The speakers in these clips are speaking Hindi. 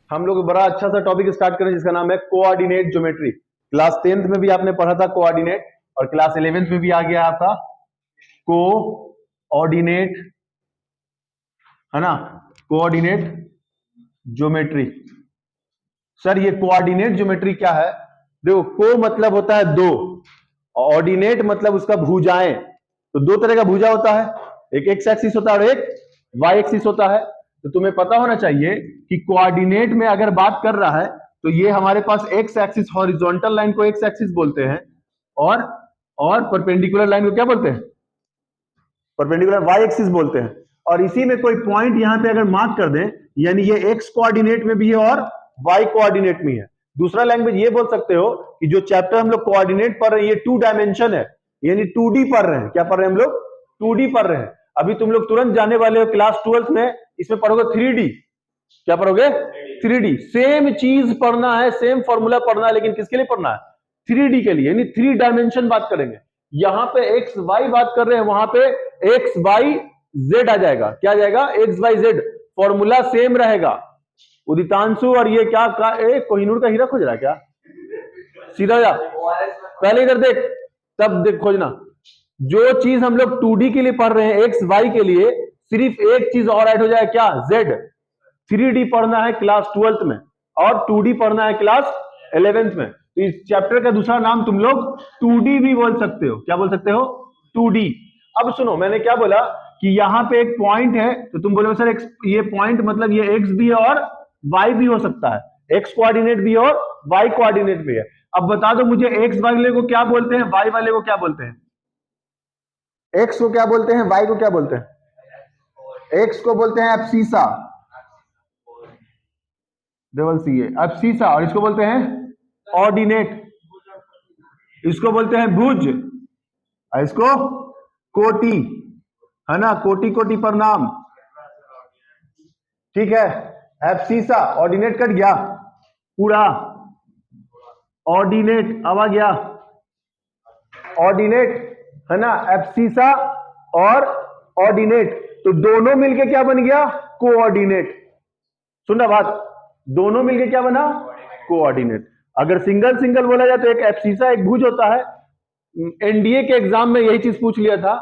हम लोग बड़ा अच्छा सा टॉपिक स्टार्ट करें जिसका नाम है कोऑर्डिनेट ज्योमेट्री। क्लास 10th में भी आपने पढ़ा था कोऑर्डिनेट, और क्लास 11th में भी आ गया आपका कोऑर्डिनेट, है ना, कोऑर्डिनेट ज्योमेट्री। सर ये कोऑर्डिनेट ज्योमेट्री क्या है? देखो, को मतलब होता है दो, ऑर्डिनेट मतलब उसका भुजाएं। तो दो तरह का भुजा होता है, एक एक्स एक्सिस होता है और एक वाई एक्सिस होता है। तो तुम्हें पता होना चाहिए कि कोऑर्डिनेट में अगर बात कर रहा है तो ये हमारे पास एक्स एक्सिस, हॉरिजॉन्टल लाइन को एक्स एक्सिस बोलते हैं, और परपेंडिकुलर लाइन को क्या बोलते हैं? परपेंडिकुलर वाई एक्सिस बोलते हैं। और इसी में कोई पॉइंट यहां पे अगर मार्क कर दें, यानी ये एक्स कोऑर्डिनेट में भी है और वाई कोऑर्डिनेट में है। दूसरा लैंग्वेज ये बोल सकते हो कि जो चैप्टर हम लोग कोऑर्डिनेट पढ़ रहे हैं ये 2 डायमेंशन है, यानी 2D पढ़ रहे हैं। क्या पढ़ रहे हैं हम लोग? 2D पढ़ रहे हैं। अभी तुम लोग तुरंत जाने वाले हो क्लास 12th में, इसमें पढ़ोगे 3D। क्या पढ़ोगे? 3D। सेम चीज पढ़ना है, सेम फॉर्मूला पढ़ना है, लेकिन किसके लिए पढ़ना है? 3D के लिए, यानी 3 डायमेंशन बात करेंगे। यहां पे एक्स वाई बात कर रहे हैं, वहां पे एक्स वाई जेड आ जाएगा। क्या आ जाएगा? X Y Z. Formula same रहेगा। उदितांशु और ये क्या कोहिनूर का हीरा खोज रहा है क्या? सीधा जा, पहले इधर देख, तब देख खोजना। जो चीज हम लोग 2D के लिए पढ़ रहे हैं, एक्स वाई के लिए, सिर्फ एक चीज और ऐड हो जाए, क्या? जेड। 3D पढ़ना है क्लास 12th में, और 2D पढ़ना है क्लास 11th में। तो इस चैप्टर का दूसरा नाम तुम लोग 2D भी बोल सकते हो। क्या बोल सकते हो? 2D। अब सुनो, मैंने क्या बोला कि यहां पे एक पॉइंट है, तो तुम बोलोगे सर ये पॉइंट मतलब ये एक्स भी है और वाई भी हो सकता है, एक्स कोऑर्डिनेट भी है और वाई कोऑर्डिनेट भी है। अब बता दो मुझे, एक्स वाले को क्या बोलते हैं, वाई वाले को क्या बोलते हैं? एक्स को क्या बोलते हैं, वाई को क्या बोलते हैं? एक्स को बोलते हैं एब्सिसा, डबल सी ए, एब्सिसा। और इसको बोलते हैं ऑर्डिनेट, इसको बोलते हैं भुज, और इसको कोटि, है ना, कोटि कोटि प्रणाम। ठीक है, एब्सिसा, ऑर्डिनेट कट गया पूरा, ऑर्डिनेट अब आ गया, ऑर्डिनेट, है ना, एब्सिसा और ऑर्डिनेट। तो दोनों मिलके क्या बन गया? कोऑर्डिनेट। सुनना बात, दोनों मिलके क्या बना? कोऑर्डिनेट। अगर सिंगल सिंगल बोला जाए तो एक एब्सिसा एक भुज होता है। एनडीए के एग्जाम में यही चीज पूछ लिया था,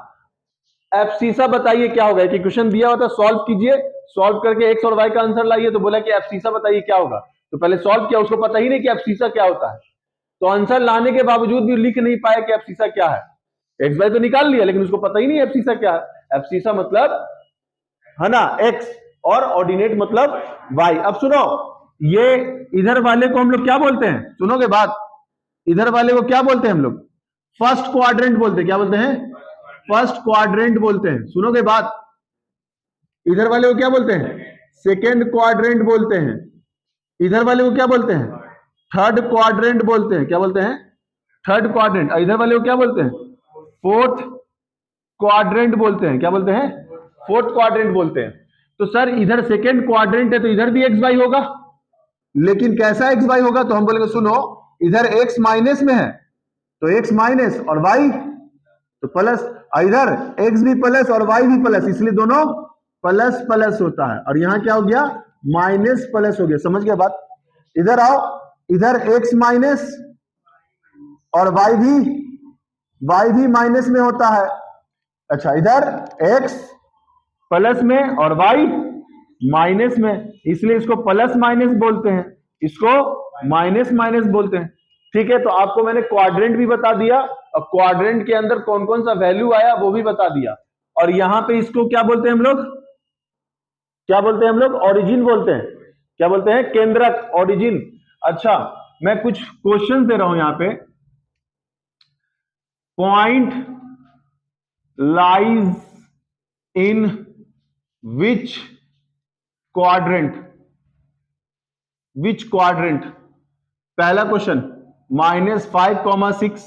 एब्सिसा बताइए क्या होगा। कि क्वेश्चन दिया होता, सॉल्व कीजिए, सॉल्व करके एक्स और वाई का आंसर लाइए, तो बोला कि एब्सिसा बताइए क्या होगा। तो पहले सॉल्व किया, उसको पता ही नहीं कि एब्सिसा क्या होता है, तो आंसर लाने के बावजूद भी लिख नहीं पाया कि एब्सिसा क्या है। एक्स वाई तो निकाल लिया, लेकिन उसको पता ही नहीं एब्सिसा क्या है। एब्सिसा मतलब, है ना, एक्स, और ऑर्डिनेट मतलब वाई। अब सुनो, ये इधर वाले को हम लोग क्या बोलते हैं? सुनोगे बात, इधर वाले को क्या बोलते हैं हम लोग? फर्स्ट क्वाड्रेंट बोलते हैं। क्या बोलते हैं? फर्स्ट क्वाड्रेंट बोलते हैं। सुनोगे बात, इधर वाले को क्या बोलते हैं? सेकेंड क्वाड्रेंट बोलते हैं। इधर वाले को क्या बोलते हैं? थर्ड क्वाड्रेंट बोलते हैं। क्या बोलते हैं? Third quadrant. इधर वाले को क्या बोलते हैं? फोर्थ क्वाड्रेंट बोलते हैं। क्या बोलते हैं? फोर्थ क्वाड्रेंट बोलते हैं। तो सर इधर सेकेंड क्वाड्रेंट है, तो इधर भी एक्स वाई होगा, लेकिन कैसा एक्स वाई होगा? तो हम बोलेंगे सुनो, इधर एक्स माइनस में है तो एक्स माइनस, और वाई तो प्लस। इधर एक्स भी प्लस और वाई भी प्लस, इसलिए दोनों प्लस प्लस होता है। और यहां क्या हो गया? माइनस प्लस हो गया। समझ गया बात? इधर आओ, इधर एक्स माइनस और वाई भी माइनस में होता है। अच्छा, इधर एक्स प्लस में और वाई माइनस में, इसलिए इसको प्लस माइनस बोलते हैं, इसको माइनस माइनस बोलते हैं। ठीक है, तो आपको मैंने क्वाड्रेंट भी बता दिया, और क्वाड्रेंट के अंदर कौन कौन सा वैल्यू आया वो भी बता दिया। और यहां पे इसको क्या बोलते हैं हम लोग? क्या बोलते हैं हम लोग? ओरिजिन बोलते हैं। क्या बोलते हैं? केंद्रक, ओरिजिन। अच्छा, मैं कुछ क्वेश्चन दे रहा हूं यहां पे। Point lies in which quadrant? Which quadrant? पहला क्वेश्चन, -5,6,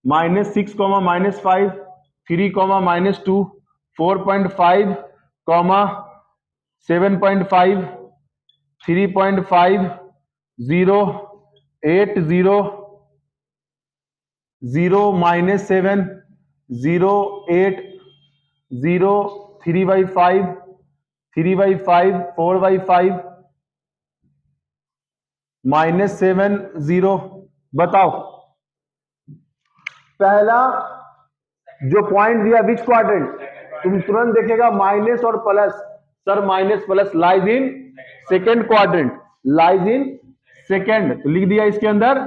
-6, -5, 3, -2, 4.5, 7.5, 3.5, 0, 8, 0, 0, -7, 0, 8, 0, 3/5, 3/5, 4/5, -7 बताओ पहला जो पॉइंट दिया विच क्वाड्रेंट, तुम तुरंत देखेगा माइनस और plus, sir minus plus lies in second quadrant, lies in second, तो लिख दिया इसके अंदर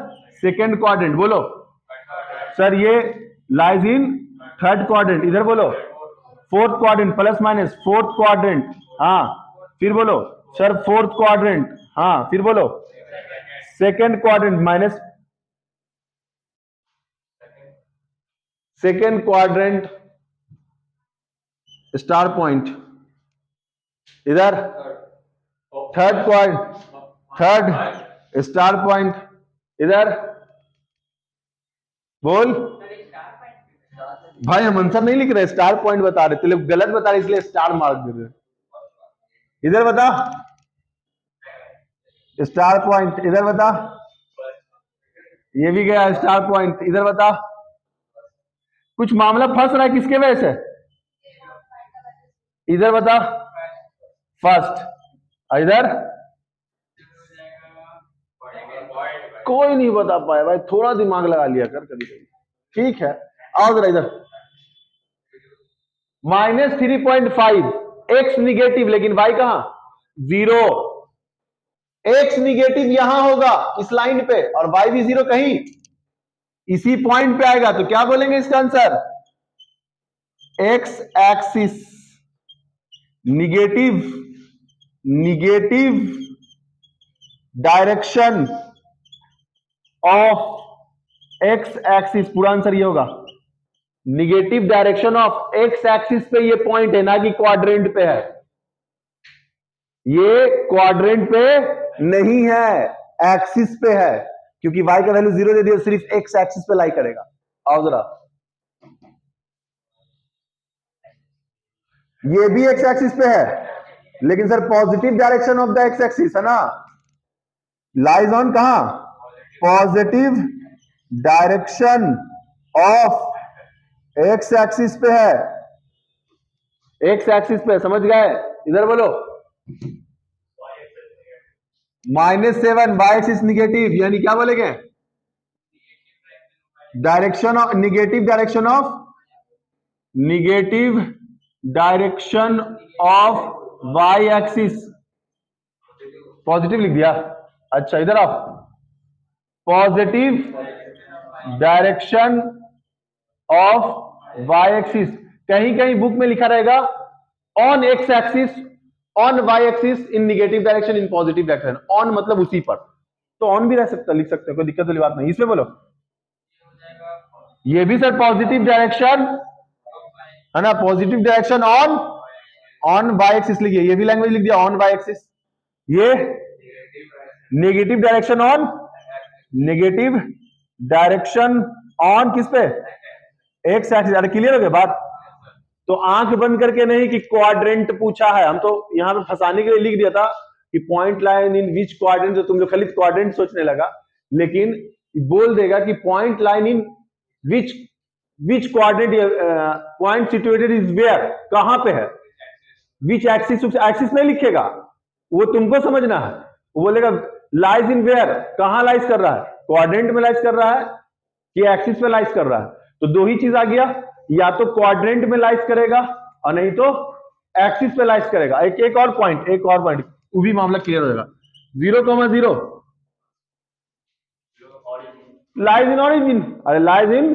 सेकेंड क्वाड्रेंट। बोलो सर ये लाइज इन थर्ड क्वाड्रेंट, इधर बोलो fourth quadrant, plus minus fourth quadrant, हाँ फिर बोलो सर फोर्थ क्वाड्रेंट, हाँ फिर बोलो second quadrant minus second quadrant star point, इधर third quadrant, third star point, इधर बोल भाई हम आंसर नहीं लिख रहे, स्टार पॉइंट बता रहे, तेरे गलत बता रहे इसलिए स्टार मार्क दे रहे। इधर बता स्टार पॉइंट, इधर बता, ये भी गया स्टार पॉइंट, इधर बता। कुछ मामला फंस रहा है किसके वजह से, इधर बता फर्स्ट, इधर कोई नहीं बता पाया भाई, थोड़ा दिमाग लगा लिया कर कभी कभी, ठीक है। आओ जरा इधर, -3.5 एक्स निगेटिव, लेकिन वाई कहां 0, एक्स निगेटिव यहां होगा इस लाइन पे और वाई भी 0 कहीं इसी पॉइंट पे आएगा, तो क्या बोलेंगे इसका answer, x axis negative, negative direction of x axis, पूरा आंसर ये होगा negative direction of x axis पे ये पॉइंट है, ना कि क्वाड्रेंट पे है, ये क्वाड्रेंट पे नहीं है, एक्सिस पे है, क्योंकि y का वैल्यू 0 दे दिया, सिर्फ एक्स एक्सिस पे लाई करेगा। आओ जरा, ये भी एक्स एक्सिस पे है, लेकिन sir positive direction of the x axis है ना, लाइज ऑन कहां, positive direction of x axis पे है, एक्स एक्सिस पे, समझ गए। इधर बोलो -7 वाई एक्सिस निगेटिव, यानी क्या बोलेंगे, direction of negative direction of, negative direction of Y axis, positive लिख दिया, अच्छा इधर आओ, positive direction of Y axis, कहीं कहीं बुक में लिखा रहेगा on X axis, on Y axis in negative direction in positive direction, on मतलब उसी पर, तो ऑन भी रह सकता, लिख सकते हो, कोई दिक्कत वाली बात नहीं। इसमें बोलो ये भी सर पॉजिटिव डायरेक्शन है ना, positive direction on, on Y axis लिखिए, ये भी लैंग्वेज लिख दिया ऑन वाई एक्सिस, ये negative direction on, negative direction on किस पे, एक्स एक्सिस। अरे क्लियर हो गया बात, तो आंख बंद करके नहीं कि क्वाड्रेंट पूछा है, हम तो यहां पे फंसाने के लिए लिख दिया था कि point line in which quadrant, तो तुम लोग खाली क्वाड्रेंट सोचने लगा, लेकिन बोल देगा कि point line in which quadrant, point situated is where, कहां पे है, विच एक्सिस, एक्सिस नहीं लिखेगा, वो तुमको समझना है, वो बोलेगा लाइज इन वेयर, कहां लाइज कर रहा है, क्वाड्रेंट में लाइज कर रहा है कि एक्सिस पे लाइज कर रहा है, तो दो ही चीज आ गया, या तो क्वाड्रेंट में लाइज करेगा और नहीं तो एक्सिस पे लाइज करेगा। एक और पॉइंट, एक और पॉइंट, वो भी मामला क्लियर हो जाएगा। 0,0 लाइज इन ऑरिजिन, अरे लाइज इन,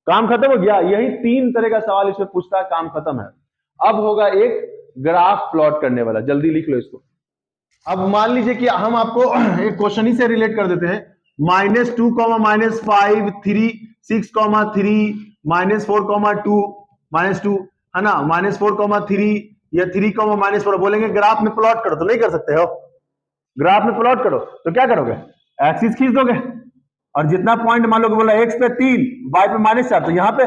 काम खत्म हो गया। यही 3 तरह का सवाल इसमें पूछता है, काम खत्म है। अब होगा एक ग्राफ प्लॉट करने वाला, जल्दी लिख लो इसको। अब मान लीजिए कि हम आपको एक क्वेश्चन ही से रिलेट कर देते हैं, -2, -5, 3, 6, 3, -4, -2 है ना, -4, 3 या 3, -4, बोलेंगे ग्राफ में प्लॉट करो, तो नहीं कर सकते हो, ग्राफ में प्लॉट करो तो क्या करोगे, एक्सिस खींच दोगे, और जितना पॉइंट मान लो बोला एक्स पे 3, वाई पे -4, तो यहां पे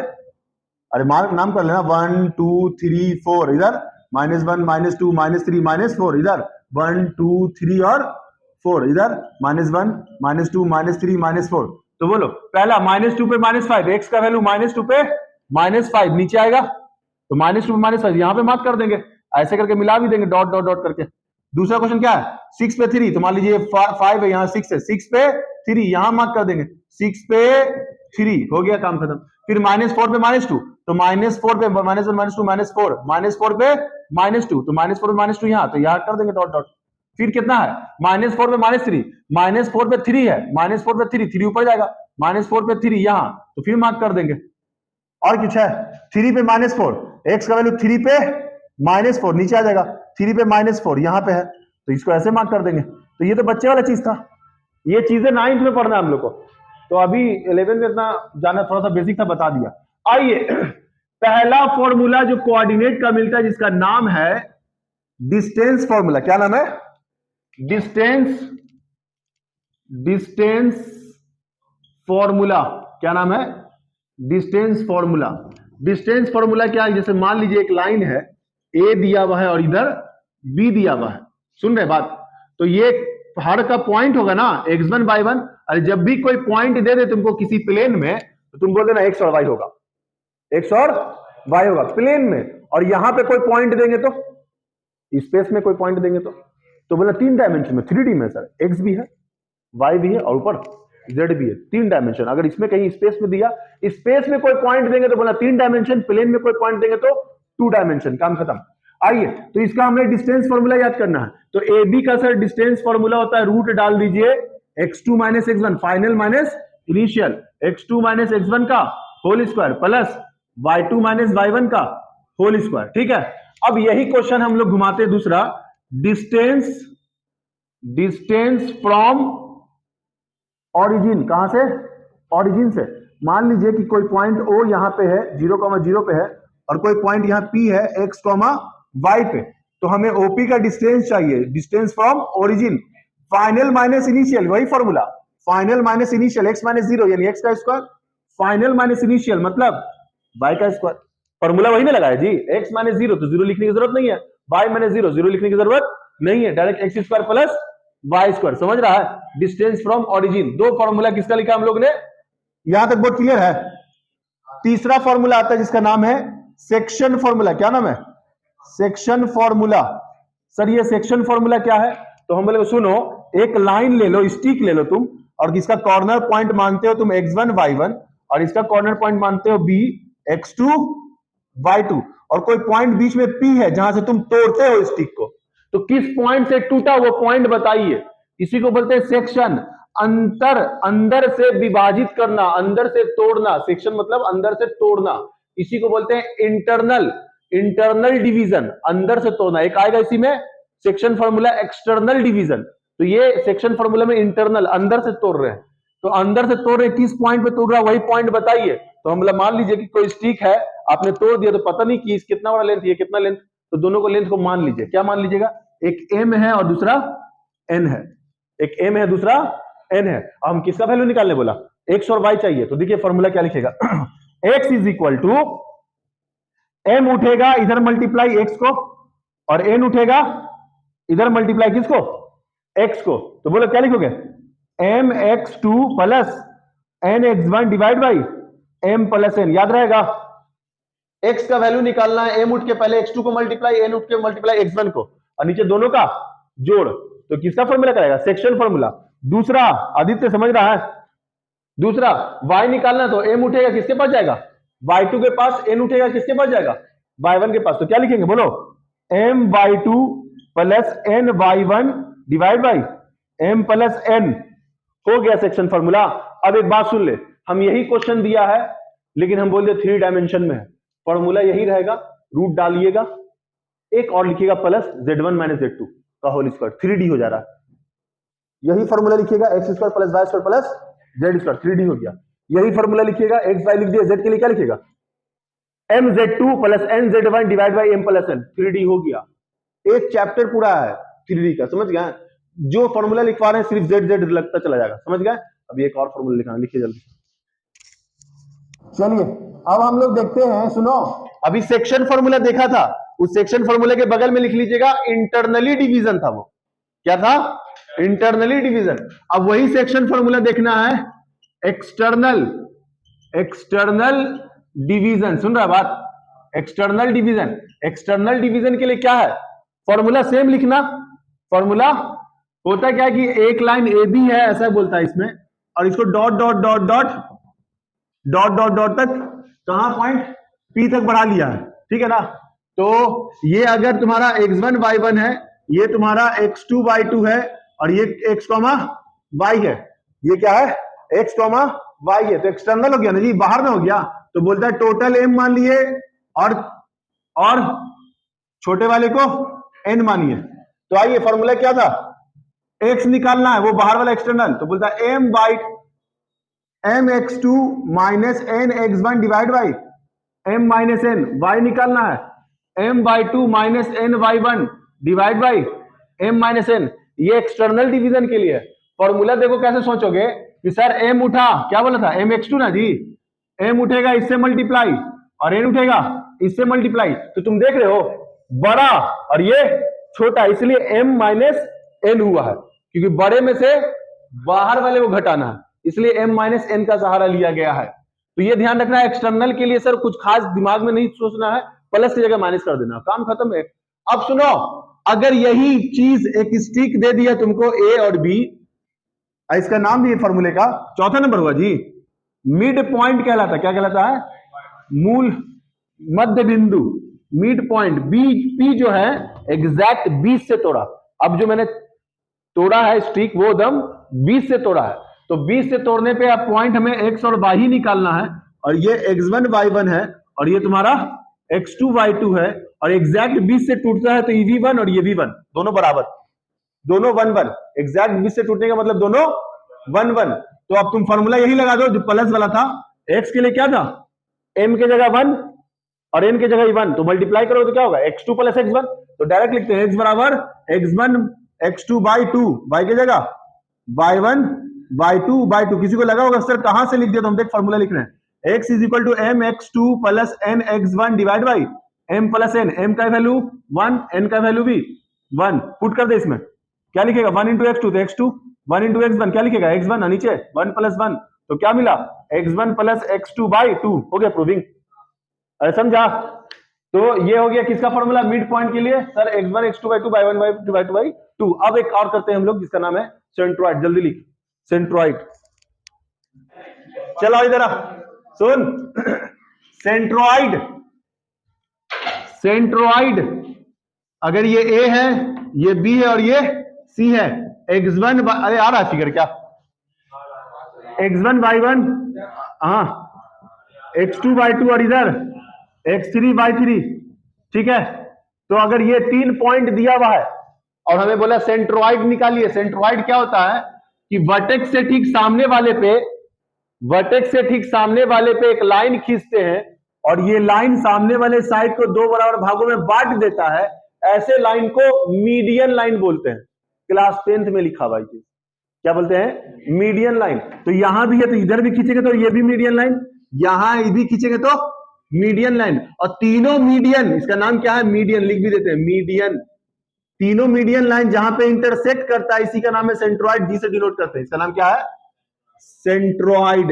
अरे नाम कर लेना 1, 2, 3, 4, इधर -1, -2, -3, -4, इधर 1, 2, 3 और 4, इधर -1, -2, -3, -4। तो बोलो पहला -2 पे -5, एक्स का वैल्यू -2 पे -5 नीचे आएगा, तो -2 पे -5 यहां पे मार्क कर देंगे, ऐसे करके मिला भी देंगे डॉट डॉट डॉट करके, दूसरा क्वेश्चन क्या है, 6 पे 3, तो मान लीजिए 5 है, यहाँ 6 है, 6 पे 3 यहां मार्क कर देंगे, 6 पे 3 हो गया, काम खत्म। फिर -4 पे -2, तो -4 पे -1 -2 -4, -4 पे -2, तो -4 पे -2 यहाँ, तो यहाँ कर देंगे डॉट डॉट। फिर कितना है, -4 पे -3, -4 पे 3 है, -4 पे 3 ऊपर जाएगा, -4 पे 3 यहाँ, तो फिर मार्क कर देंगे। और कुछ है, 3 पे -4, x का वैल्यू 3 पे -4 नीचे आ जाएगा, 3 पे -4 यहाँ पे है, तो इसको ऐसे मार्क कर देंगे। तो ये तो बच्चे वाला चीज था, ये चीजें 9th में पढ़ना हम लोग को, तो अभी 11 में इतना जाना थोड़ा सा बेसिक था, बता दिया। आइए पहला फॉर्मूला जो कोऑर्डिनेट का मिलता है जिसका नाम है डिस्टेंस फॉर्मूला। क्या नाम है, डिस्टेंस फॉर्मूला। क्या नाम है, डिस्टेंस फॉर्मूला। डिस्टेंस फॉर्मूला क्या है, जैसे मान लीजिए एक लाइन है, ए दिया हुआ है और इधर बी दिया हुआ है, सुन रहे बात, तो ये हर का पॉइंट होगा ना x1 y1, और जब भी कोई पॉइंट दे दे तुमको किसी प्लेन में, तो तुम बोल देना x और y होगा, x और y होगा प्लेन में। और यहां पे कोई पॉइंट देंगे तो स्पेस में कोई पॉइंट देंगे तो बोला 3 डायमेंशन में, 3D में सर, x भी है, y भी है और ऊपर z भी है, 3 डायमेंशन। अगर इसमें कहीं स्पेस में दिया, स्पेस में कोई पॉइंट देंगे तो बोला 3 डायमेंशन, प्लेन में कोई पॉइंट देंगे तो 2 डायमेंशन, काम खत्म। आइए तो इसका हमें डिस्टेंस फॉर्मूला याद करना है, तो ए बी का सर डिस्टेंस फॉर्मूला होता है, रूट डाल दीजिए x2 - x1 final minus initial, x2 - x1 का whole square plus y2 - y1 का होल स्क्वायर, ठीक है। अब यही क्वेश्चन हम लोग घुमाते दूसरा, डिस्टेंस फ्रॉम ऑरिजिन, कहां से, ऑरिजिन से। मान लीजिए कि कोई पॉइंट O यहां पे है 0,0 पे है, और कोई पॉइंट यहां P है x, y पे, तो हमें OP का डिस्टेंस चाहिए, distance from origin, final minus initial, वही formula, final minus initial, x - 0 यानी x का स्क्वायर, फाइनल माइनस इनिशियल मतलब y का स्क्वायर, फॉर्मूला वही ना लगाया जी, x - 0 तो 0 लिखने की जरूरत नहीं है, y - 0 0 लिखने की जरूरत नहीं है, direct x square plus y square, समझ रहा है। डिस्टेंस फ्रॉम ओरिजिन, दो फॉर्मूला किसका लिखा हम लोग ने, यहां तक बहुत क्लियर है। तीसरा फॉर्मूला आता है जिसका नाम है सेक्शन फॉर्मूला। क्या नाम है, सेक्शन फॉर्मूला। सर ये सेक्शन फॉर्मूला क्या है, तो हम बोले सुनो, एक लाइन ले लो, स्टिक ले लो तुम, और इसका कॉर्नर पॉइंट मानते हो तुम x1 y1, और इसका कॉर्नर पॉइंट मानते हो b x2 y2, और कोई पॉइंट बीच में p है जहां से तुम तोड़ते हो स्टिक को, तो किस पॉइंट से टूटा वो पॉइंट बताइए, इसी को बोलते हैं सेक्शन। अंदर से विभाजित करना, अंदर से तोड़ना, सेक्शन मतलब अंदर से तोड़ना, इसी को बोलते हैं इंटरनल डिवीजन, अंदर से तोड़ना। एक आएगा इसी में सेक्शन फॉर्मूला एक्सटर्नल डिवीजन, तो ये सेक्शन फॉर्मूला में इंटरनल, अंदर से तोड़ रहे हैं, तो अंदर से तोड़ रहे किस पॉइंट पे तोड़ रहा है वही पॉइंट बताइए। तो हम मान लीजिए कि कोई स्टिक है, आपने तोड़ दिया, तो पता नहीं कि कितना बड़ा लेंथ, ये कितना लेंथ, तो दोनों को लेंथ को मान लीजिए, क्या मान लीजिएगा, एक m है और दूसरा n है, एक m है दूसरा n है। अब हम किसका वैल्यू निकालने बोला, x और y चाहिए, तो देखिए फॉर्मूला क्या लिखेगा x is equal to m उठेगा इधर मल्टीप्लाई x को, और n उठेगा इधर मल्टीप्लाई किसको, x को, तो बोलो क्या लिखोगे, mx2 plus nx1 divide by m plus n, याद रहेगा। x का वैल्यू निकालना है, m उठ के पहले x2 को मल्टीप्लाई, n उठ के मल्टीप्लाई x1 को, और नीचे दोनों का जोड़, तो किसका फॉर्मूला करेगा, सेक्शन फॉर्मूला। दूसरा आदित्य समझ रहा है, दूसरा y निकालना, तो m उठेगा किसके पास जाएगा, y2 के पास, n उठेगा किसके पास जाएगा, y1 के पास, तो क्या लिखेंगे बोलो, m y2 plus n y1 divide by m plus n, हो गया सेक्शन फॉर्मूला। अब एक बात सुन ले, हम यही क्वेश्चन दिया है, लेकिन हम बोल दे 3 डायमेंशन में है, फॉर्मूला यही रहेगा, रूट डालिएगा, एक और लिखिएगा प्लस z1 - z2 का होल स्क्वायर, 3D हो जा रहा है, यही फॉर्मूला लिखिएगा, x square plus y square plus z square, 3D हो गया। यही फॉर्मूला लिखिएगा, x y लिख दिया, z के लिए क्या लिखिएगा, mz2 plus nz1 divide by m plus n, 3D हो गया। एक चैप्टर पूरा है 3D का, समझ गए, जो फॉर्मूला लिखवा रहे हैं सिर्फ z लगता चला जाएगा, समझ गए। अब एक और फॉर्मूला लिखना, लिखिए जल्दी। चलिए अब हम लोग देखते हैं, सुनो, अभी सेक्शन फॉर्मूला देखा था, उस सेक्शन फॉर्मूले के बगल में लिख लीजिएगा इंटरनली डिवीजन था, वो क्या था, इंटरनली डिवीजन। अब वही सेक्शन फॉर्मूला देखना है एक्सटर्नल डिवीजन, सुन रहा बात, एक्सटर्नल डिवीजन के लिए क्या है, फॉर्मूला सेम लिखना, फॉर्मूला होता क्या है कि एक लाइन ए बी है ऐसा बोलता है इसमें, और इसको dot dot dot dot dot dot dot तक कहां पॉइंट पी तक बढ़ा लिया है, ठीक है ना। तो ये अगर तुम्हारा x1 y1 है, ये तुम्हारा x2 y2 है, और ये x, y है, ये क्या है x, y है, तो एक्सटर्नल हो गया ना जी, बाहर में हो गया। तो बोलता है टोटल m मान लिए और छोटे वाले को n मानिए। तो आइए फॉर्मूला क्या था, x निकालना है, वो बाहर वाला एक्सटर्नल, तो बोलता है m x2 minus n x1 divide by m minus n, y निकालना है m by 2 minus n y1 divide by m minus n। ये एक्सटर्नल डिवीजन के लिए फॉर्मूला देखो कैसे सोचोगे कि सर m उठा, क्या बोला था m x2 ना जी, m उठेगा इससे मल्टीप्लाई और n उठेगा इससे मल्टीप्लाई, तो तुम देख रहे हो बड़ा और ये छोटा, इसलिए m माइनस n हुआ है, क्योंकि बड़े में से बाहर वाले को घटाना है, इसलिए m माइनस n का सहारा लिया गया है। तो ये ध्यान रखना है, एक्सटर्नल के लिए सर कुछ खास दिमाग में नहीं सोचना है, प्लस की जगह माइनस कर देना, काम खत्म है। अब सुनो, अगर यही चीज एक स्टिक दे दिया तुमको ए और बी, इसका नाम भी फॉर्मूले का चौथा नंबर हुआ जी, मिड पॉइंट कहलाता, क्या कहलाता है, मूल मध्य बिंदु, मिड पॉइंट। बी पी जो है एग्जैक्ट 20 से तोड़ा, अब जो मैंने तोड़ा है स्टिक वो एकदम 20 से तोड़ा है, तो 20 से तोड़ने पे अब पॉइंट हमें x और y ही निकालना है, और ये x1 y1 है और ये तुम्हारा x2 y2 है, और एग्जैक्ट 20 से टूटता है तो ये v1 और ये v1 दोनों बराबर, दोनों 1 1, एग्जैक्ट 20 से टूटने का मतलब दोनों 1 1। तो अब तुम फॉर्मूला यही लगा दो जो प्लस वाला था, x के लिए क्या था, m के जगह 1 और n के जगह 1, तो मल्टीप्लाई करो तो क्या होगा x2 प्लस x1, तो डायरेक्ट लिखते हैं x बराबर x1 x2 बाई 2, y की जगह y1 y2 बाई 2। किसी को लगा होगा सर कहां से लिख दिया, तो हम देख फॉर्मूला लिख रहे हैं, x is equal to m x2 plus n x1 divide by m plus n, m का वैल्यू 1, n का वैल्यू भी 1, पुट कर दे इसमें, क्या लिखेगा 1 इंटू x2 तो x2, 1 इंटू x1 क्या लिखेगा x1, नीचे 1 प्लस 1, तो क्या मिला x1 प्लस x2 बाई 2, हो गया प्रूविंग, अरे समझा। तो ये हो गया किसका फॉर्मूला, मिड पॉइंट के लिए, sir x1 x2 by 2 by 1 by 2 by 2 by 2। अब एक और करते हैं हम लोग जिसका नाम है सेंट्रोइड, जल्दी लिख, सेंट्रोइड, चलो इधर आ सुन, सेंट्रोइड, सेंट्रोइड अगर ये A है, ये B है और ये C है, x1 अरे आ रहा फिगर क्या, x1 y1, हाँ x2 y2 और इधर x3 y3, ठीक है। तो अगर ये 3 पॉइंट दिया हुआ है और हमें बोला सेंट्रोइड निकालिए, सेंट्रोइड क्या होता है कि वर्टेक्स से ठीक सामने वाले पे, वर्टेक्स से ठीक सामने वाले पे एक लाइन खींचते हैं और ये लाइन सामने वाले साइड को 2 बराबर भागों में बांट देता है, ऐसे लाइन को मीडियन लाइन बोलते हैं, क्लास 10th में लिखा हुआ है, क्या बोलते हैं मीडियन लाइन। तो यहां भी है तो इधर भी खींचेंगे तो ये भी मीडियन लाइन, यहां भी खींचेंगे तो मीडियन लाइन, और तीनों मीडियन, इसका नाम क्या है मीडियन, लिख भी देते हैं मीडियन, तीनों मीडियन लाइन जहां पे इंटरसेक्ट करता है इसी का नाम है सेंट्रोइड, जी से डिनोट करते हैं, इसका नाम क्या है सेंट्रोइड।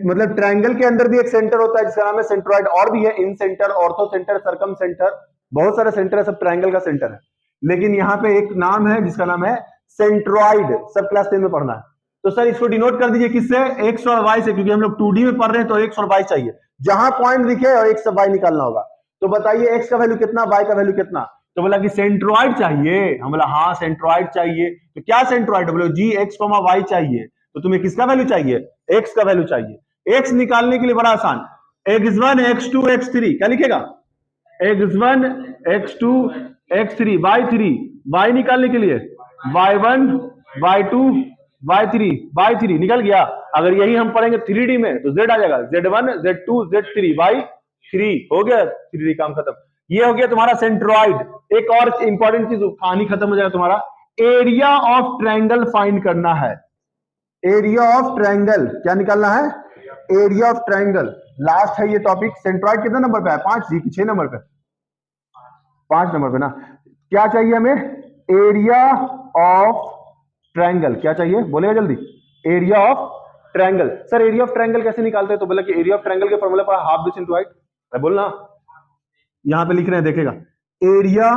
मतलब ट्रायंगल के अंदर भी एक सेंटर होता है जिसका नाम है सेंट्रोइड, और भी है इन सेंटर, ऑर्थो सेंटर, सरकम सेंटर, बहुत सारे सेंटर है, सब ट्रायंगल का सेंटर है, लेकिन यहाँ पे एक नाम है जिसका नाम है सेंट्रोइड, सब क्लास 10 में पढ़ना है। तो सर इसको डिनोट कर दीजिए किससे, x और y से, क्योंकि हम लोग 2D में पढ़ रहे हैं तो x और y चाहिए, जहां पॉइंट दिखे और x और y निकालना होगा। तो बताइए x का वैल्यू कितना, y का वैल्यू कितना, तो बोला कि सेंट्रोइड चाहिए, हम बोला हाँ सेंट्रोइड चाहिए, तो क्या सेंट्रोइड, बोलो जी x, y चाहिए, तो तुम्हें किसका वैल्यू चाहिए, x का वैल्यू चाहिए। x निकालने के लिए बड़ा आसान, x1 x2 x3, क्या लिखेगा x1 x2 x3 y3, y निकालने के लिए y1 y2 y3 निकल गया। अगर यही हम पढ़ेंगे 3D में तो z आ जाएगा, z1 z2 z3 y3, हो गया 3D काम खत्म। ये हो गया तुम्हारा सेंट्रोइड। एक और इंपॉर्टेंट चीज, कहानी खत्म हो जाएगा तुम्हारा, एरिया ऑफ ट्रायंगल फाइंड करना है, एरिया ऑफ ट्रायंगल क्या निकालना है, एरिया ऑफ ट्रायंगल, लास्ट है ये टॉपिक। सेंट्रोइड कितने नंबर पे है, 5 जी, 6 नंबर पे, 5 नंबर पे ना। क्या चाहिए हमें, एरिया ऑफ ट्रायंगल, क्या चाहिए बोलेगा जल्दी, area of triangle. Sir area of triangle कैसे निकालते हैं, तो बोला कि एरिया ऑफ ट्रायंगल के फॉर्मूला पर हाफ बेस इनटू हाइट, बोलना यहां पे लिख रहे हैं, देखेगा एरिया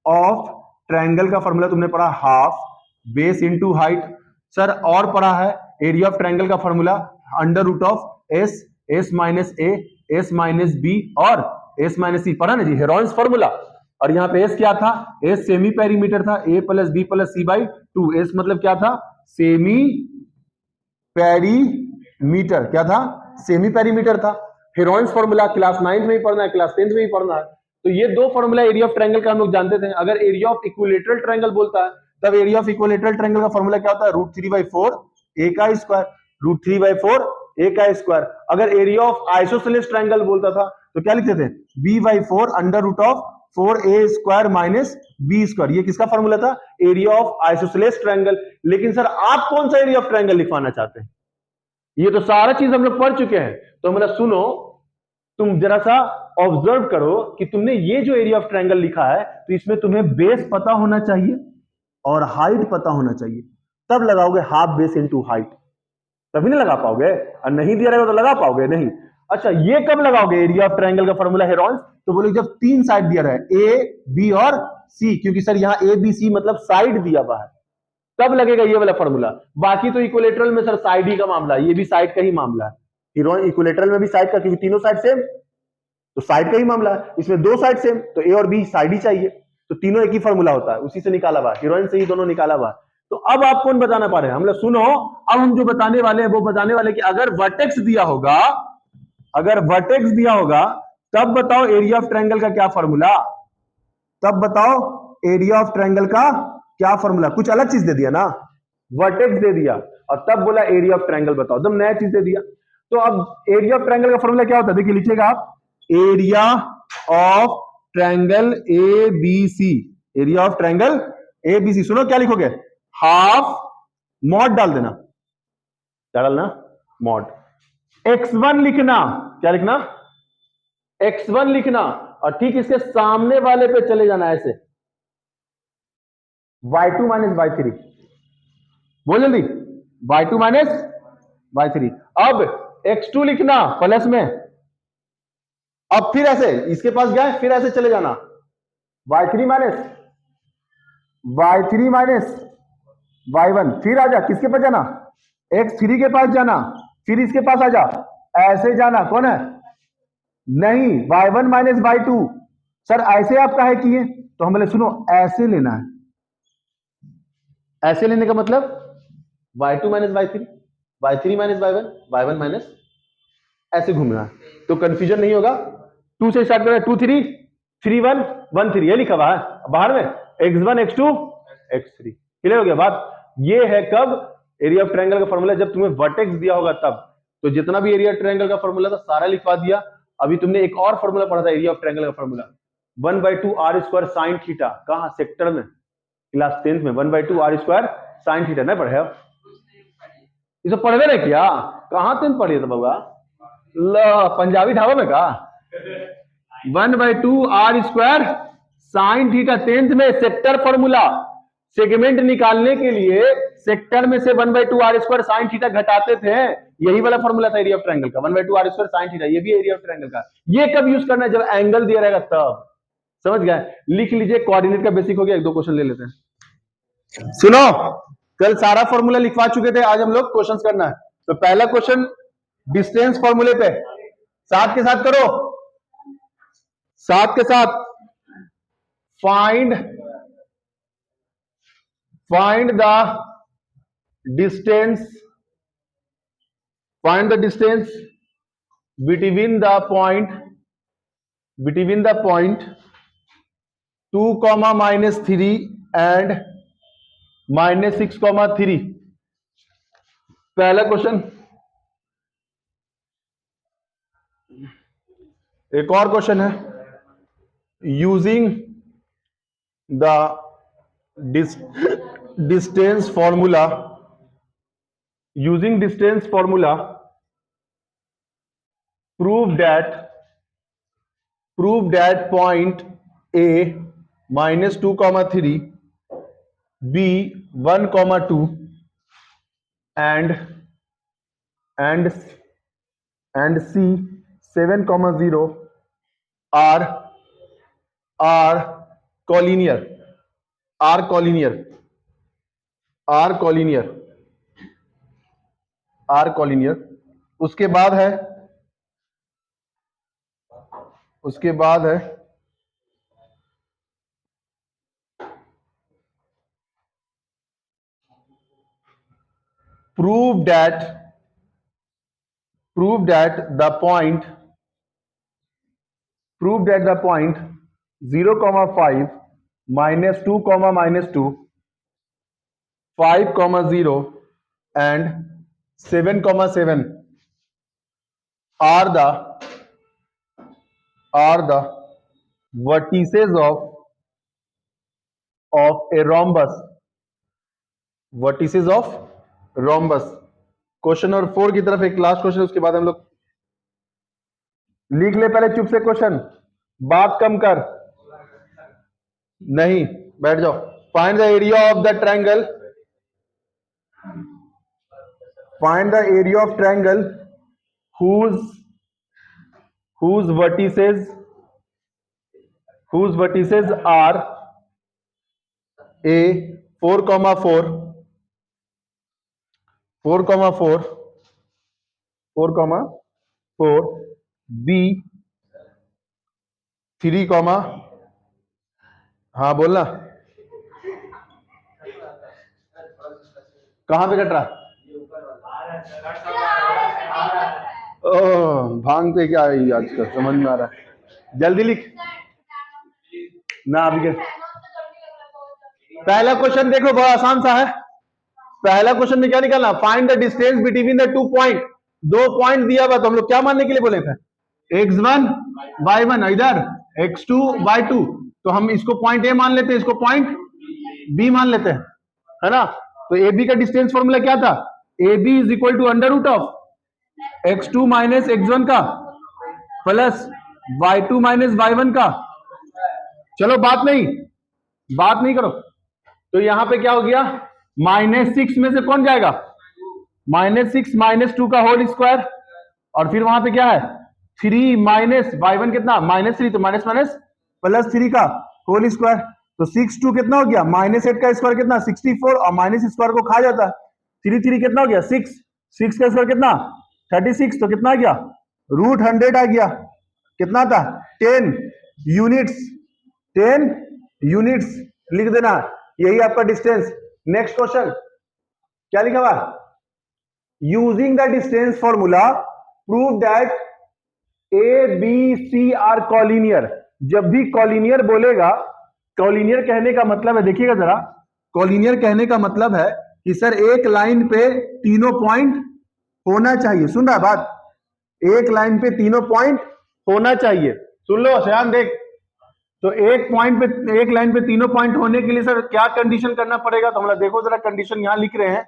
ऑफ ट्रायंगल का फॉर्मूला तुमने पढ़ा half base into height. Sir और पढ़ा है एरिया ऑफ ट्रायंगल का formula under root of S, S minus A, S minus B और एस माइनस सी, पढ़ा ना जी, हेरोन्स फॉर्मूला। और यहाँ पे एस क्या था, एस सेमी पेरीमीटर था, A plus B plus C by two. S मतलब क्या था, सेमी पेरीमीटर, क्या था, सेमी पेरीमीटर था। हेरोन्स फॉर्मूला क्लास 9th में ही पढ़ना है, क्लास 10th में ही पढ़ना है। तो ये दो फॉर्मूला एरिया ऑफ ट्रायंगल का हम लोग जानते थे। अगर एरिया ऑफ इक्विलेटरल ट्रायंगल बोलता है तब एरिया ऑफ इक्विलेटरल ट्रायंगल का फॉर्मूला क्या होता है, √3/4 ए का स्क्वायर, √3/4 ए का स्क्वायर। अगर एरिया ऑफ आइसोसेलेस ट्रायंगल बोलता था तो क्या लिखते थे, b/4 under root of 4a square minus B square. ये किसका फॉर्मूला था, एरिया ऑफ आइसोसेलेस ट्रायंगल। लेकिन सर आप कौन सा एरिया ऑफ ट्रायंगल लिखवाना चाहते हैं, ये तो सारा चीज हम लोग पढ़ चुके हैं। तो मतलब सुनो, तुम जरा सा ऑब्जर्व करो कि तुमने ये जो एरिया ऑफ ट्रायंगल लिखा है तो इसमें तुम्हें बेस पता होना चाहिए और हाइट पता होना चाहिए, तब लगाओगे हाफ बेस इनटू हाइट, तभी नहीं लगा पाओगे। और नहीं दिया रहेगा तो लगा पाओगे नहीं। अच्छा ये कब लगाओगे एरिया ऑफ ट्रायंगल का फॉर्मूला हेरोन्स, तो बोले जब तीन साइड दिया रहे ए बी और सी, क्योंकि सर यहाँ ए बी सी मतलब साइड दिया हुआ है, तब लगेगा ये वाला फॉर्मूला। बाकी तो इक्विलेटरल में सर साइड ही का मामला है, ये भी साइड का ही मामला है। हीरोइन इक्विलेटरल में भी साइड का, क्योंकि तीनों साइड सेम, तो साइड का ही मामला है। इसमें दो साइड सेम तो ए और बी साइड ही चाहिए, तो तीनों एक ही फॉर्मूला होता है, उसी से निकाला हुआ, हीरोइन से ही दोनों निकाला हुआ। तो अब आप कौन बताना पा रहे हैं, हम लोग सुनो, अब हम जो बताने वाले हैं वो बताने वाले कि अगर वर्टेक्स दिया होगा, अगर वर्टेक्स दिया होगा तब बताओ एरिया ऑफ ट्रायंगल का क्या फॉर्मूला, तब बताओ एरिया ऑफ ट्रायंगल का क्या फॉर्मूला। कुछ अलग चीज दे दिया ना, वर्टेक्स दे दिया और तब बोला एरिया ऑफ ट्रायंगल बताओ, एकदम नया चीज दे दिया। तो अब एरिया ऑफ ट्रायंगल का फॉर्मूला क्या होता है, देखिए लिखिएगा आप, area of triangle A B C, area of triangle A B C. सुनो क्या लिखोगे, हाफ मॉड डाल देना, क्या डालना, मॉड। x1 लिखना, क्या लिखना, x1 लिखना, और ठीक इसके सामने वाले पे चले जाना ऐसे, y2 माइनस y3, बोल जल्दी, y2 माइनस y3। अब x2 लिखना प्लस में, अब फिर ऐसे इसके पास गया, फिर ऐसे चले जाना, y3 माइनस y1, फिर आ जा, किसके पास जाना, x3 के पास जाना, फिर इसके पास आ जा, ऐसे जाना, कौन है, नहीं, y1 माइनस y2। सर ऐसे आप काहे किए, तो हम बोले सुनो ऐसे लेना है, ऐसे लेने का मतलब y2 minus y3, y3 minus y1, y1 minus, ऐसे घूमना है, तो कंफ्यूजन नहीं होगा। 2 से स्टार्ट करना, 2 3 3 1 1 3, ये लिखा हुआ है बाहर में, x1 x2 x3। क्लियर हो गया बात। ये है कब एरिया ऑफ ट्रायंगल का फॉर्मूला, जब तुम्हें वर्टेक्स दिया होगा तब। तो जितना भी एरिया ट्रायंगल का फॉर्मूला था सारा लिखवा दिया। अभी तुमने एक और फॉर्मूला पढ़ा था एरिया ऑफ ट्रायंगल का formula, 1/2 r square sine theta, कहां, सेक्टर में, क्लास 10th में, 1/2 r स्क्वायर साइन थीटा, नहीं पढ़े आप, इसे पढ़वे ना क्या, कहां 10th पढ़िए था बाबा, पंजाबी ढाबा में का, 1/2 r square sine theta 10th में, सेक्टर फॉर्मूला, सेगमेंट निकालने के लिए सेक्टर में से 1/2 r स्क्वायर साइन थीटा घटाते थे, यही वाला फॉर्मूला था एरिया ऑफ ट्रायंगल का, 1/2 r स्क्वायर साइन थीटा, ये भी एरिया ऑफ ट्रायंगल का। ये कब यूज करना है, जब एंगल दिया रहेगा तब, समझ गए। लिख लीजिए, कोऑर्डिनेट का बेसिक हो गया, एक दो क्वेश्चन ले लेते हैं। सुनो, कल सारा फॉर्मूला लिखवा चुके थे, आज हम लोग क्वेश्चंस करना है। तो पहला क्वेश्चन डिस्टेंस फॉर्मूले पे, साथ के साथ करो, साथ के साथ, find the distance, find the distance between the point 2, -3 and -6, 3। पहला क्वेश्चन। एक और क्वेश्चन है, using the distance formula, using distance formula, prove that point A -2, 3, B 1, 2 and C 7, 0 are collinear, are collinear, are collinear, are collinear. उसके बाद है, उसके बाद है prove that the point 0, 5 minus 2, minus 2, 5, 0 and 7, 7 are the vertices of a rhombus, vertices of rhombus। Question number 4 की तरफ एक लास्ट क्वेश्चन, उसके बाद हम लोग लिख ले। पहले चुप से क्वेश्चन, बात कम कर, नहीं बैठ जाओ। Find the area of the triangle, find the area of triangle whose vertices are a 4, 4, 4, b 3, हाँ बोलना, कहां पे कट रहा? भांग पे क्या है आजकल, समझ में आ रहा है। जल्दी लिख ना। अभी पहला क्वेश्चन देखो, बहुत आसान सा है। पहला क्वेश्चन में क्या निकालना? Find the distance between the 2 point. 2 point दिया हुआ, तो हम लोग क्या मानने के लिए बोले थे? x1 y1, इधर x2 y2, तो हम इसको पॉइंट ए मान लेते हैं, इसको पॉइंट बी मान लेते हैं, है ना। तो ए बी का डिस्टेंस फॉर्मूला क्या था? A B is equal to under root of x2 minus x1 का प्लस y2 माइनस y1 का। चलो बात नहीं करो। तो यहां पे क्या हो गया? -6 में से कौन जाएगा? -6 माइनस 2 का होल स्क्वायर, और फिर वहां पे क्या है? 3 माइनस y1 कितना? -3, तो माइनस माइनस प्लस 3 का होल स्क्वायर। तो 6 2 कितना हो गया? -8 का स्क्वायर कितना? 64, और माइनस स्क्वायर को खा जाता है। 3 3 कितना हो गया? 6 6 का स्क्वायर कितना? 36, तो कितना आ गया? √100 आ गया। कितना था? 10 यूनिट्स, 10 यूनिट्स लिख देना, यही आपका डिस्टेंस। नेक्स्ट क्वेश्चन क्या लिखा हुआ? Using the distance formula prove that A B C are collinear. जब भी कॉलिनियर बोलेगा, कॉलिनियर कहने का मतलब है, देखिएगा जरा, कॉलिनियर कहने का मतलब है कि सर एक लाइन पे तीनों पॉइंट होना चाहिए। सुन रहा बात? एक लाइन पे तीनों पॉइंट होना चाहिए। सुन लो श्याम, देख, तो एक लाइन पे तीनों पॉइंट होने के लिए सर क्या कंडीशन करना पड़ेगा? तो हम लोग देखो जरा, कंडीशन यहां लिख रहे हैं,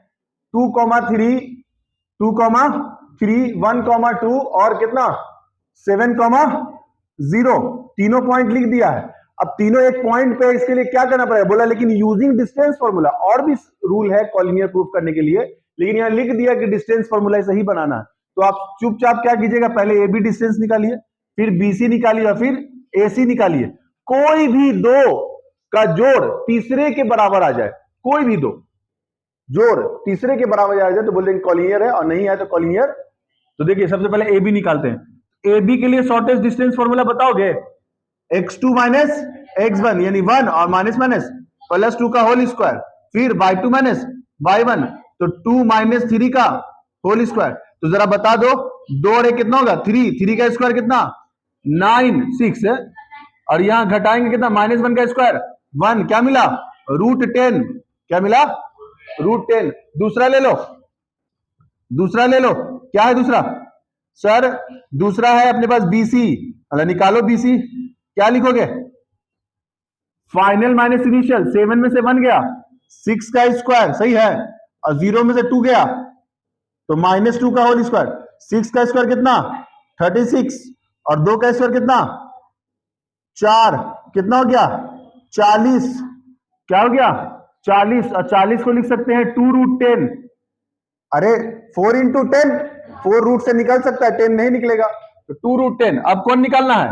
2, 3, 1, 2 और कितना 7, 0, तीनों पॉइंट लिख दिया है। अब तीनों एक पॉइंट पे, इसके लिए क्या करना पड़ेगा? बोला लेकिन यूजिंग डिस्टेंस फॉर्मूला। और भी रूल है कॉलिनियर प्रूफ करने के लिए, लेकिन यहां लिख दिया कि डिस्टेंस फॉर्मूला सही बनाना है। तो आप चुपचाप क्या कीजिएगा? पहले ए बी डिस्टेंस निकालिए, फिर बीसी निकालिए, और फिर एसी निकालिए। कोई भी दो का जोड़ तीसरे के बराबर आ जाए, कोई भी दो जोड़ तीसरे के बराबर आ जाए तो बोल देंगे कॉलिनियर है, और नहीं है तो कॉलिनियर। तो देखिए सबसे पहले ए बी निकालते हैं। ए बी के लिए शॉर्टेस्ट डिस्टेंस फॉर्मूला बताओगे? x2 माइनस x1 यानी 1 और माइनस माइनस प्लस 2 का होल स्क्वायर, फिर y2 माइनस y1, तो 2 माइनस 3 का होल स्क्वायर। तो जरा बता दो, 2 और 1 कितना होगा? 3, 3 का स्क्वायर कितना? 9, 6, और यहां घटाएंगे कितना? -1 का स्क्वायर 1, क्या मिला? √10, क्या मिला? √10। दूसरा ले लो, दूसरा ले लो, क्या है दूसरा? सर दूसरा है अपने पास BC, निकालो BC, क्या लिखोगे? फाइनल माइनस इनिशियल, 7 में से 1 गया, 6 का स्क्वायर, सही है, और 0 में से 2 गया, तो -2 का होल स्क्वायर। 6 का स्क्वायर कितना? 36, और 2 का स्क्वायर कितना? 4, कितना हो गया? 40, क्या हो गया? 40, और 40 को लिख सकते हैं 2√10। अरे 4 × 10, 4 रूट से निकल सकता है, 10 नहीं निकलेगा, तो 2√10। अब कौन निकालना है?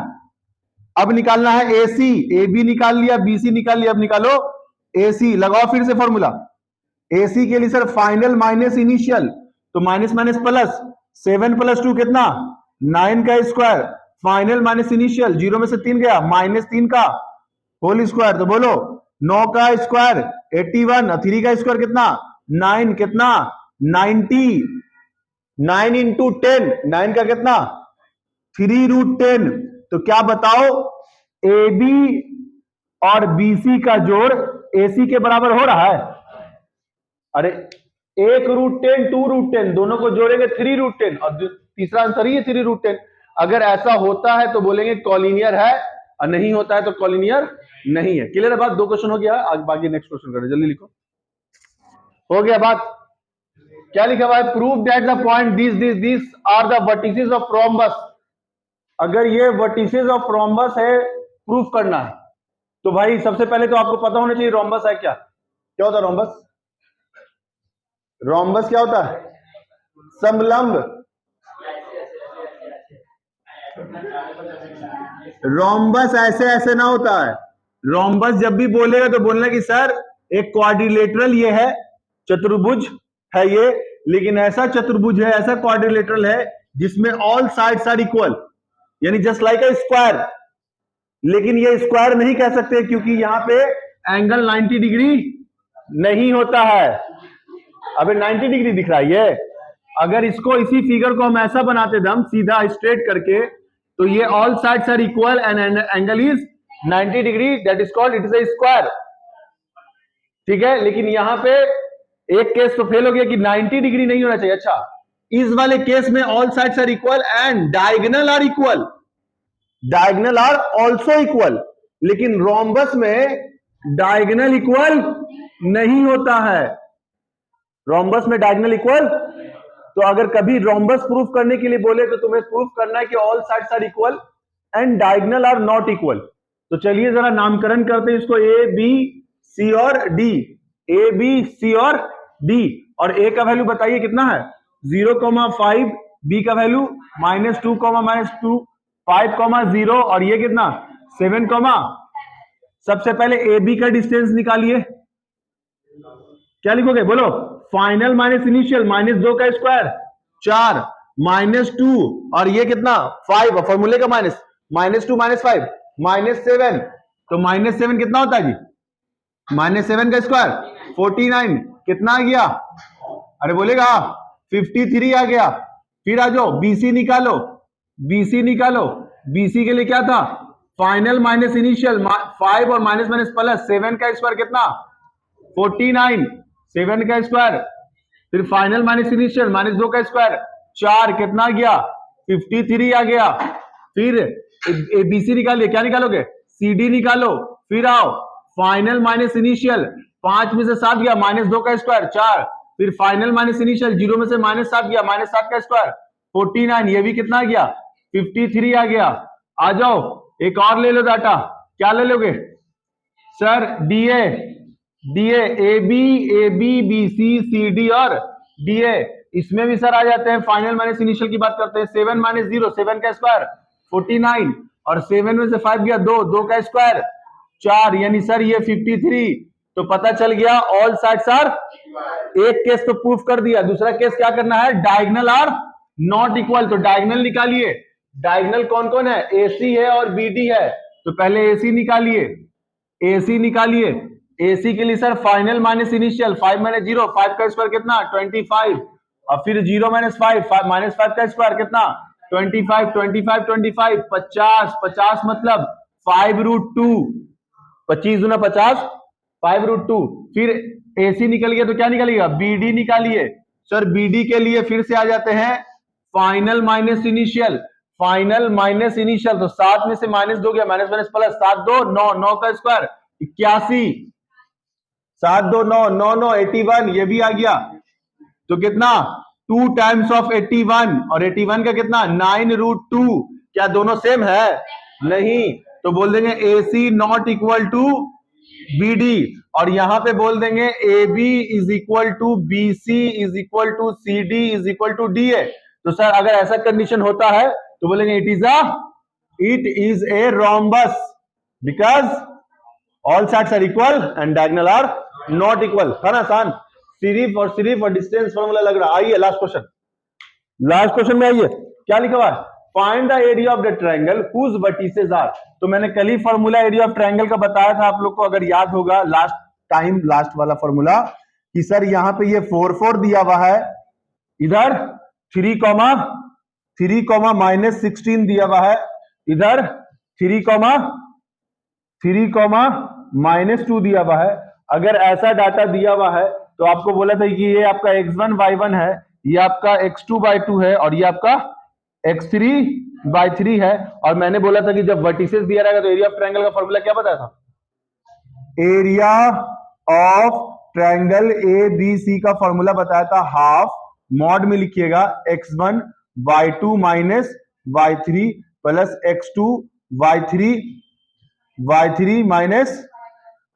अब निकालना है AC। AB निकाल लिया, BC निकाल लिया, अब निकालो AC लगाओ फिर से फॉर्मूला। AC के लिए सर फाइनल माइनस इनिशियल, तो माइनस माइनस प्लस, 7 + 2 कितना 9 का स्क्वायर, फाइनल माइनस इनिशियल, 0 में से 3 गया, -3 का होल स्क्वायर, तो बोलो 9 का स्क्वायर 81, 3 का स्क्वायर कितना 9, कितना 90, 9 × 10, 9 का कितना 3√10। तो क्या बताओ AB और BC का जोड़ AC के बराबर हो रहा है? अरे 1√10, 2√10 दोनों को जोड़ेंगे 3√10, और तीसरा आंसर ही है 3√10। अगर ऐसा होता है तो बोलेंगे कॉलिनियर है, और नहीं होता है तो कॉलिनियर नहीं है। क्लियर है बात? 2 क्वेश्चन हो गया, आज बाकी नेक्स्ट क्वेश्चन करें, जल्दी लिखो। हो गया बात? क्या लिखा हुआ है? Prove that the point this are the vertices of rhombus. अगर ये वर्टिसेस ऑफ रोम्बस है, प्रूफ करना है, तो भाई सबसे पहले तो आपको पता होना चाहिए रोम्बस है क्या। क्या होता है रोम्बस? रोम्बस क्या होता है? समलंब। रोम्बस ऐसे ऐसे ना होता है। रोम्बस जब भी बोलेगा तो बोलना कि सर एक क्वाड्रिलेटरल ये है, चतुर्भुज है ये, लेकिन ऐसा चतुर्भुज है, ऐसा क्वाड्रिलेटरल है जिसमें ऑल साइड्स आर इक्वल, यानी जस्ट लाइक अ स्क्वायर। लेकिन ये स्क्वायर नहीं कह सकते क्योंकि यहां पे एंगल 90 डिग्री नहीं होता है। अबे 90 डिग्री दिख रहा है ये। अगर इसको, इसी फिगर को हम ऐसा बनाते दम सीधा स्ट्रेट करके, तो ये all sides are equal and angle is 90 degree, that is called it is a square. ठीक है, लेकिन यहां पे एक केस तो फेल हो गया कि 90 डिग्री नहीं होना चाहिए। अच्छा, इस वाले केस में all sides are equal and diagonal are equal, diagonal are also equal, लेकिन रोम्बस में डायगोनल इक्वल नहीं होता है। रोम्बस में डायगोनल इक्वल, तो अगर कभी रोम्बस प्रूफ करने के लिए बोले तो तुम्हें प्रूफ करना है कि all sides are equal and diagonal are not equal. तो चलिए जरा नामकरण करते हैं इसको, A B C और D, A B C और D। और A का वैल्यू बताइए कितना है 0,5, B का वैल्यू -2, -2, 5,0 और ये कितना 7, सबसे पहले AB का डिस्टेंस निकालिए। क्या लिखोगे बोलो? फाइनल माइनस इनिशियल, -2 का स्क्वायर 4, -2 और ये कितना 5, फॉर्मूले का माइनस, -2 -5 -7, तो -7 कितना होता है जी? -7 का स्क्वायर 49, कितना आ गया? अरे बोलेगा 53 आ गया। फिर आ जाओ BC निकालो, BC निकालो। BC के लिए क्या था? फाइनल माइनस इनिशियल, 5 और माइनस माइनस प्लस, 7 का स्क्वायर कितना 49, 7 का स्क्वायर, फिर फाइनल माइनस इनिशियल -2 का स्क्वायर 4, कितना गया 53 आ गया। फिर ABC निकालिए, क्या निकालोगे? CD निकालो। फिर आओ फाइनल माइनस इनिशियल, 5 में से 7 गया, -2 का स्क्वायर 4, फिर फाइनल माइनस इनिशियल, 0 में से -7 गया, -7 का स्क्वायर 49, ये भी कितना आ गया 53 आ गया। आ जाओ एक और ले लो डाटा, क्या ले लोगे sir? DA AB BC CD और DA, इसमें भी सर आ जाते हैं। फाइनल माइनस इनिशियल की बात करते हैं, 7 - 0, 7 का स्क्वायर 49 और 7 में से 5 गया 2, 2 का स्क्वायर 4, यानी सर ये 53। तो पता चल गया ऑल साइड्स आर, एक केस तो प्रूफ कर दिया, दूसरा केस क्या करना है? Diagonal are not equal. तो डायगोनल निकालिए। डायगोनल कौन कौन है? AC है और BD है, तो पहले AC निकालिए, AC निकालिए। AC के लिए सर फाइनल माइनस इनिशियल, 5 - 0, 5 का स्क्वायर कितना 25, और फिर 0 - 5, -5 का स्क्वायर कितना 25, 25, 25, 50, 50 मतलब 5√2, 25 दूना 50, 5√2। फिर AC निकल गया तो क्या निकलेगा? BD निकालिए। सर BD के लिए फिर से आ जाते हैं final minus initial, final minus initial, तो 7 में से -2 गया, माइनस माइनस प्लस, 7 2 9, 9 का स्क्वायर 81, 7 2 9, 9 9 81, ये भी आ गया। तो कितना 2 टाइम्स ऑफ 81, और 81 का कितना 9√2। क्या दोनों सेम है? नहीं, तो बोल देंगे AC not equal to BD, और यहां पे बोल देंगे AB is equal to BC is equal to CD is equal to DA। तो सर अगर ऐसा कंडीशन होता है तो बोलेंगे it is a rhombus, because all sides are equal and diagonal are not equal. था ना आसान? सिर्फ और डिस्टेंस फॉर्मूला लग रहा। आइए लास्ट क्वेश्चन में आइए, क्या लिखा हुआ है? Find the area of the triangle whose vertices are. तो मैंने कल ही फॉर्मूला एरिया ऑफ ट्रायंगल का बताया था आप लोग को, अगर याद होगा लास्ट वाला फॉर्मूला, कि सर यहां पे ये 4 4 दिया हुआ है, इधर 3 -16 दिया हुआ है, इधर 3 -2 दिया हुआ है। अगर ऐसा डाटा दिया हुआ है तो आपको बोला था कि ये आपका x1/1 है, ये आपका x2/2 है और ये आपका x3/3 है। और मैंने बोला था कि जब वर्टिसेस दिया रहेगा तो एरिया ऑफ ट्रायंगल का फॉर्मूला क्या बताया था? एरिया ऑफ ट्रायंगल ABC का फॉर्मूला बताया था हाफ, मॉड में लिखिएगा x1/2 -y3 plus x2/3 minus,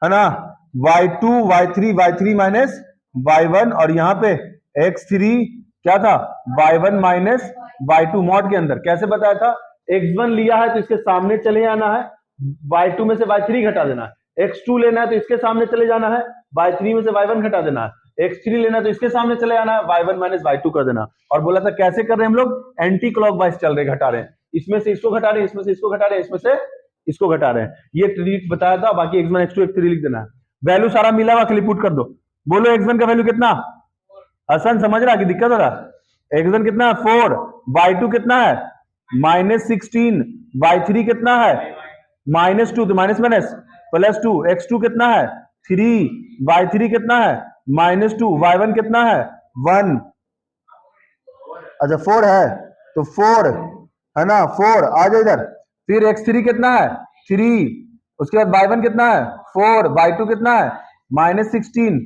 है ना, y3 माइनस y1, और यहां पे x3 क्या था? y1 माइनस y2 मॉड के अंदर। कैसे बताया था? x1 लिया है तो इसके सामने चले जाना है, y2 में से y3 घटा देना है। x2 लेना है तो इसके सामने चले जाना है, y3 में से y1 घटा देना है। x3 लेना है तो इसके सामने चले जाना है, y1 माइनस y2 कर देना। और बोला था कैसे कर रहे हैं हम लोग? एंटी क्लॉकवाइज चल रहे, घटा रहे हैं, इसमें से इसको घटा रहे हैं, इसमें से इसको घटा रहे हैं, इसमें से इसको घटा रहे हैं। ये ट्रिक बताया था। बाकी x1 x2 x3 लिख देना है। वैल्यू सारा मिला हुआ, खाली पुट कर दो। बोलो x1 का वैल्यू कितना? हसन समझ रहा कि दिक्कत हो रहा? x1 कितना है? 4। y2 कितना है? -16। y3 कितना है? -2, तो माइनस माइनस +2। x2 कितना है? 3। y3 कितना है? -2। y1 कितना है? 1। अच्छा 4 है तो 4 है ना, 4 आ जाए इधर। फिर x3 कितना है? 3। उसके बाद y1 कितना है? 4। y2 कितना है? -16।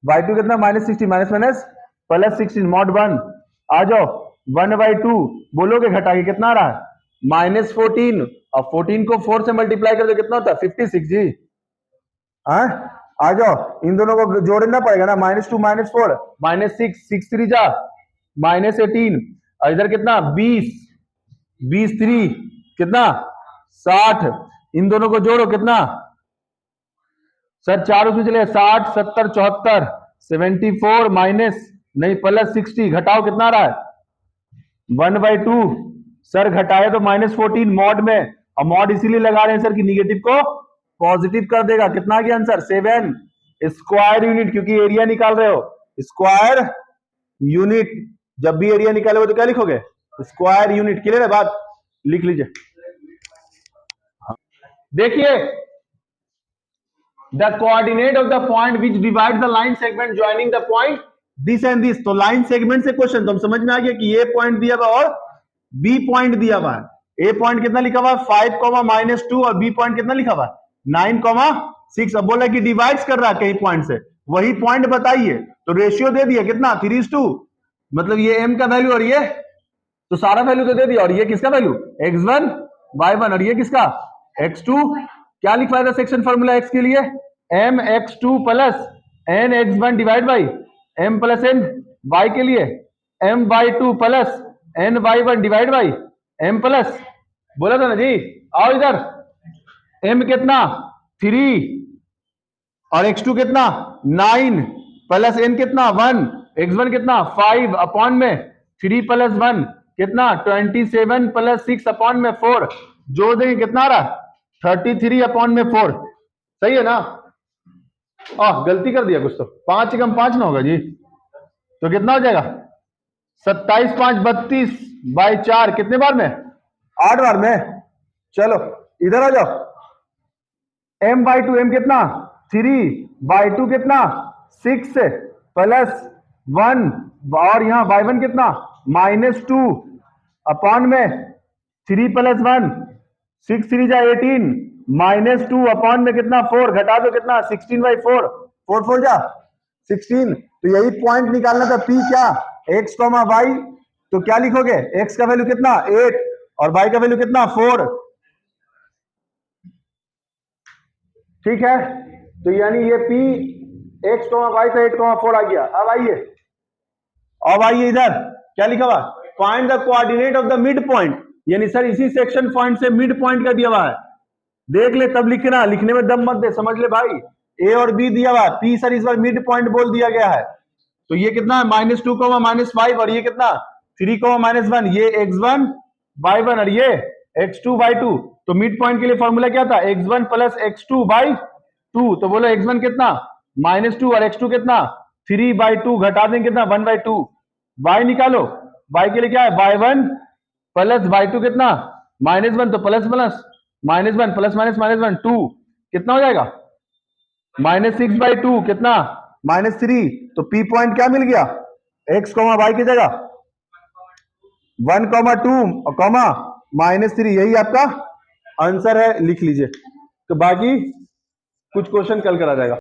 y2 कितना? -16 माइनस माइनस +16 मॉड 1। आ जाओ 1/2 बोलोगे, घटा के कितना आ रहा है? -14। और 14 को 4 से मल्टीप्लाई कर दो, कितना होता है? 56 जी। आ जाओ, इन दोनों को जोड़ना पड़ेगा ना, -2 -4 -6, 6 3 जा -18, और इधर कितना? 20 3 कितना? 60। इन दोनों को जोड़ो, कितना सर? 4 उसमें चले, 60 70 74 74 माइनस नहीं +60, घटाओ कितना आ रहा है? 1/2। सर घटाए तो -14 मॉड में, और मॉड इसीलिए लगा रहे हैं सर कि निगेटिव को पॉजिटिव कर देगा। कितना आ गया आंसर? 7 स्क्वायर यूनिट, क्योंकि एरिया निकाल रहे हो, स्क्वायर यूनिट। जब भी एरिया निकालोगे तो क्या लिखोगे? Square unit. क्लियर है बात? लिख लीजिए। देखिए, the coordinate of the point which divide the line segment joining the point this and this. तो लाइन सेगमेंट से क्वेश्चन तो हम समझ में आ गया कि ए पॉइंट दिया हुआ और बी पॉइंट दिया हुआ है। ए पॉइंट कितना लिखा हुआ है? 5, -2, और बी पॉइंट कितना लिखा हुआ है? 9, 6। अब बोला कि डिवाइड कर रहा है कहीं पॉइंट से, वही पॉइंट बताइए। तो रेशियो दे दिया, कितना? 3:2। मतलब ये m का वैल्यू और ये, तो सारा वैल्यू तो दे दिया। और ये किसका वैल्यू? x1 y1, और ये किसका? x2। क्या लिखवाया था सेक्शन फॉर्मूला x के लिए? mx2 plus nx1 divide by m plus n। y के लिए my2 plus ny1 divide by m plus, बोला था ना जी। आओ इधर, m कितना? 3, और x2 कितना? 9 प्लस n कितना? 1। x1 कितना? 5 अपॉन में 3 प्लस 1 कितना? 27 प्लस 6 अपॉन में 4। जोड़ देंगे कितना आ रहा? 33 अपॉन में 4। सही है ना? गलती कर दिया कुछ, तो 5 कम 5 ना होगा जी, तो कितना हो जाएगा? 27 5 32 बाई 4, कितने बार में? 8 बार में। चलो इधर आ जाओ, m/2, m कितना? 3/2 कितना? 6 प्लस 1, और यहां y1 कितना? -2 अपॉन में 3 प्लस 1, 6 3 जा 18, -2 अपॉन में कितना? 4, घटा दो कितना? 16/4, 4 4 जा 16। तो यही पॉइंट निकालना था, p क्या? x, y। तो क्या लिखोगे? x का वैल्यू कितना? 8, और y का वैल्यू कितना? 4। ठीक है, तो यानी ये p x, y का 8, 4 आ गया। अब आइए इधर, क्या लिखा हुआ? Find the coordinate of the mid point. यानी सर इसी सेक्शन पॉइंट से मिड पॉइंट का दिया हुआ है। देख ले तब लिखना, लिखने में दम मत दे, समझ ले भाई। ए और बी दिया हुआ, पी सर इस बार मिड पॉइंट बोल दिया गया है, तो ये कितना है -2, -5, और ये कितना 3, -1, ये x1 y1 और ये x2 y2। तो मिड पॉइंट के लिए फॉर्मूला क्या था, x1 प्लस x2 बाई 2। तो बोलो x1 कितना -2 और x2 कितना 3/2, घटा देंगे कितना 1/2। y निकालो, y के लिए क्या है y1 प्लस y2 कितना -1, तो प्लस प्लस -1 प्लस -1 2 कितना हो जाएगा -6/2 कितना -3। तो P पॉइंट क्या मिल गया, x, y की जगह 1, 2 -3, यही आपका आंसर है, लिख लीजिए। तो बाकी कुछ क्वेश्चन कल करा जाएगा।